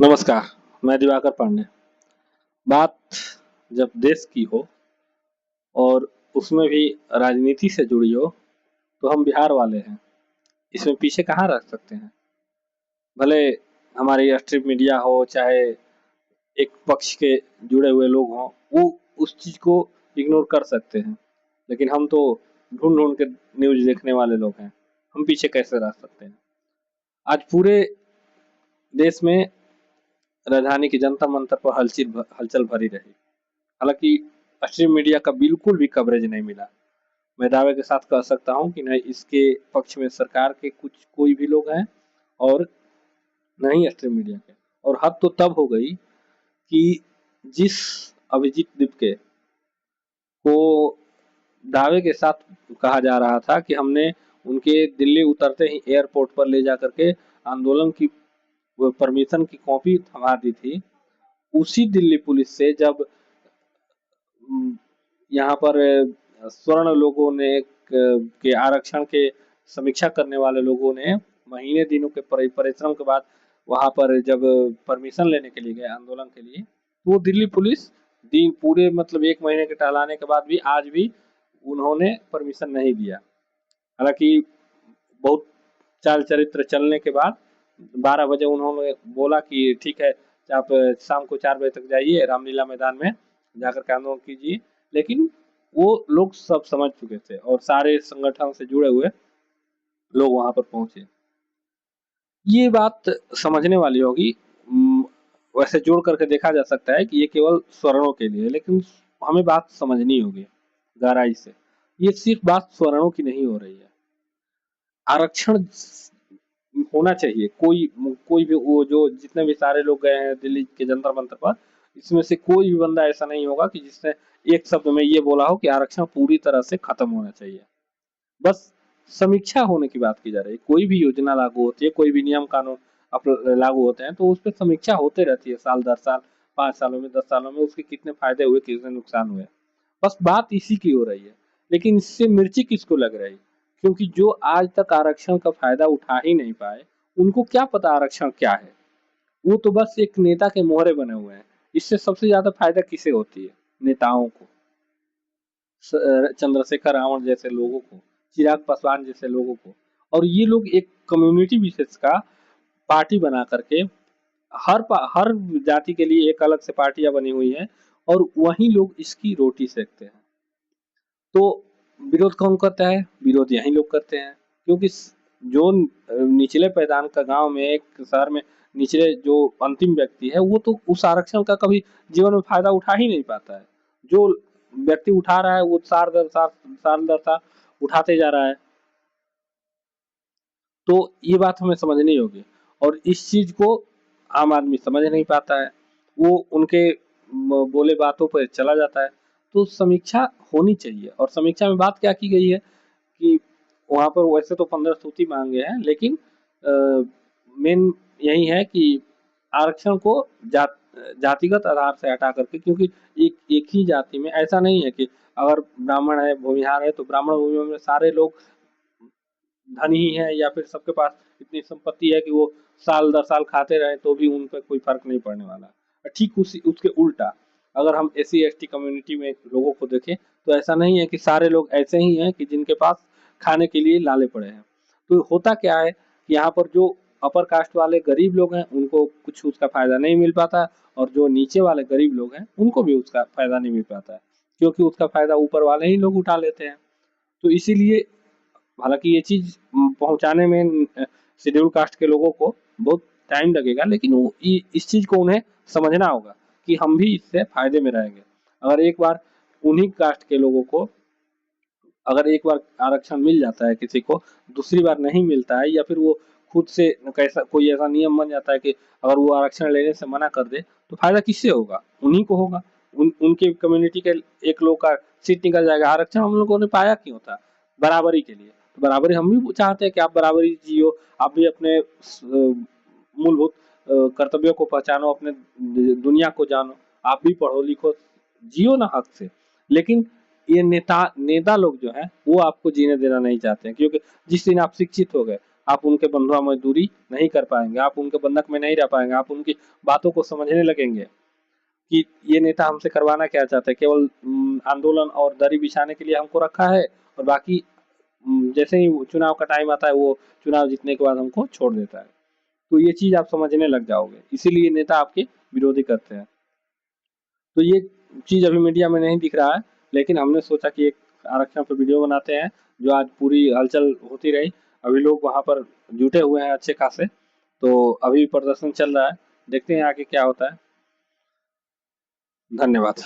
नमस्कार, मैं दिवाकर पांडे। बात जब देश की हो और उसमें भी राजनीति से जुड़ी हो, तो हम बिहार वाले हैं। इसमें पीछे कहाँ रह सकते हैं? भले हमारी राष्ट्रीय मीडिया हो, चाहे एक पक्ष के जुड़े हुए लोग हों, वो उस चीज़ को इग्नोर कर सकते हैं। लेकिन हम तो ढूँढ-ढूँढ के न्यूज़ देखने वाले लोग हैं। हम पीछे कैसे रह सकते हैं? आज पूरे देश में राजधानी के जंतर मंतर पर हलचल भरी रही। हालांकि पश्चिम मीडिया का बिल्कुल भी कवरेज नहीं मिला। मैं दावे के साथ कह सकता हूं कि न इसके पक्ष में सरकार के कुछ कोई भी लोग हैं और न ही पश्चिम मीडिया के। और हद तो तब हो गई कि जिस अभिजीत दीपके को दावे के साथ कहा जा रहा था कि हमने उनके दिल्ली उतरते ही एयरपोर्ट पर ले जा करके आंदोलन की परमिशन की कॉपी थमा दी थी, उसी दिल्ली पुलिस से जब यहाँ पर स्वर्ण लोगों ने के आरक्षण के समीक्षा करने वाले लोगों ने महीने दिनों के परिश्रम के बाद वहां पर जब परमिशन लेने के लिए गए आंदोलन के लिए, तो वो दिल्ली पुलिस दिन पूरे मतलब 1 महीने के टहलाने के बाद भी आज भी उन्होंने परमिशन नहीं दिया। हालांकि बहुत चाल चरित्र चलने के बाद 12 बजे उन्होंने बोला कि ठीक है, आप शाम को 4 बजे तक जाइए, रामलीला मैदान में जाकर के आंदोलन कीजिए। लेकिन वो लोग सब समझ चुके थे और सारे संगठन से जुड़े हुए लोग वहां पर पहुंचे। ये बात समझने वाली होगी। वैसे जोड़ करके देखा जा सकता है कि ये केवल स्वर्णों के लिए है, लेकिन हमें बात समझनी होगी गहराई से। ये सिर्फ बात स्वर्णों की नहीं हो रही है। आरक्षण होना चाहिए। कोई कोई भी वो जो जितने भी सारे लोग गए हैं दिल्ली के जंतर मंतर पर, इसमें से कोई भी बंदा ऐसा नहीं होगा कि जिसने एक शब्द में ये बोला हो कि आरक्षण पूरी तरह से खत्म होना चाहिए। बस समीक्षा होने की बात की जा रही है। कोई भी योजना लागू होती है, कोई भी नियम कानून लागू होते हैं, तो उस पर समीक्षा होते रहती है साल दर साल, 5 सालों में, 10 सालों में उसके कितने फायदे हुए, कितने नुकसान हुए। बस बात इसी की हो रही है। लेकिन इससे मिर्ची किसको लग रही? क्योंकि जो आज तक आरक्षण का फायदा उठा ही नहीं पाए, उनको क्या पता आरक्षण क्या है। वो तो बस एक नेता के मोहरे बने हुए हैं। इससे सबसे ज्यादा फायदा किसे होती है? नेताओं को, चंद्रशेखर रावण जैसे लोगों को, चिराग पासवान जैसे लोगों को। और ये लोग एक कम्युनिटी विशेष का पार्टी बना करके हर जाति के लिए एक अलग से पार्टियां बनी हुई हैं और वही लोग इसकी रोटी सेकते हैं। तो विरोध कौन करता है? विरोध यही लोग करते हैं। क्योंकि जो निचले पैदान का गांव में, एक शहर में निचले जो अंतिम व्यक्ति है, वो तो उस आरक्षण का कभी जीवन में फायदा उठा ही नहीं पाता है। जो व्यक्ति उठा रहा है वो साल दर साल उठाते जा रहा है। तो ये बात हमें समझनी होगी और इस चीज को आम आदमी समझ नहीं पाता है। वो उनके बोले बातों पर चला जाता है। तो समीक्षा होनी चाहिए। और समीक्षा में बात क्या की गई है कि वहां पर वैसे तो 15 सूची मांगे हैं, लेकिन मेन यही है कि आरक्षण को जातिगत आधार से हटा करके, क्योंकि एक ही जाति में ऐसा नहीं है कि अगर ब्राह्मण है, भूमिहार है, तो ब्राह्मण भूमि में सारे लोग धनी है या फिर सबके पास इतनी संपत्ति है कि वो साल दर साल खाते रहे तो भी उन पर कोई फर्क नहीं पड़ने वाला। ठीक उसी उसके उल्टा अगर हम SC ST कम्युनिटी में लोगों को देखें, तो ऐसा नहीं है कि सारे लोग ऐसे ही हैं कि जिनके पास खाने के लिए लाले पड़े हैं। तो होता क्या है कि यहाँ पर जो अपर कास्ट वाले गरीब लोग हैं उनको कुछ उसका फायदा नहीं मिल पाता, और जो नीचे वाले गरीब लोग हैं उनको भी उसका फायदा नहीं मिल पाता है, क्योंकि उसका फायदा ऊपर वाले ही लोग उठा लेते हैं। तो इसीलिए हालांकि ये चीज पहुंचाने में शेड्यूल कास्ट के लोगों को बहुत टाइम लगेगा, लेकिन वो इस चीज को उन्हें समझना होगा कि हम भी इससे फायदे में रहेंगे। अगर एक बार उन्हीं कास्ट के लोगों को अगर एक बार आरक्षण मिल जाता है किसी को, दूसरी बार नहीं मिलता है, या फिर वो खुद से कैसा कोई ऐसा नियम बन जाता है कि अगर वो आरक्षण लेने से मना कर दे, तो फायदा किससे होगा? उन्हीं को होगा। उनके कम्युनिटी के एक लोग का सीट निकल जाएगा। आरक्षण हम लोगों ने पाया क्यों था? बराबरी के लिए। तो बराबरी हम भी चाहते हैं कि आप बराबरी जियो, आप भी अपने मूलभूत कर्तव्यों को पहचानो, अपने दुनिया को जानो, आप भी पढ़ो लिखो, जियो ना हक से। लेकिन ये नेता नेता लोग जो हैं वो आपको जीने देना नहीं चाहते हैं, क्योंकि जिस दिन आप शिक्षित हो गए, आप उनके बंधुआ मजदूरी नहीं कर पाएंगे, आप उनके बंधक में नहीं रह पाएंगे, आप उनकी बातों को समझने लगेंगे कि ये नेता हमसे करवाना क्या चाहते हैं। केवल आंदोलन और दरी बिछाने के लिए हमको रखा है, और बाकी जैसे ही चुनाव का टाइम आता है वो चुनाव जीतने के बाद हमको छोड़ देता है। तो ये चीज आप समझने लग जाओगे, इसीलिए नेता आपके विरोधी करते हैं। तो ये चीज अभी मीडिया में नहीं दिख रहा है, लेकिन हमने सोचा कि एक आरक्षण पर वीडियो बनाते हैं। जो आज पूरी हलचल होती रही, अभी लोग वहां पर जुटे हुए हैं अच्छे खासे, तो अभी प्रदर्शन चल रहा है, देखते हैं आगे क्या होता है। धन्यवाद।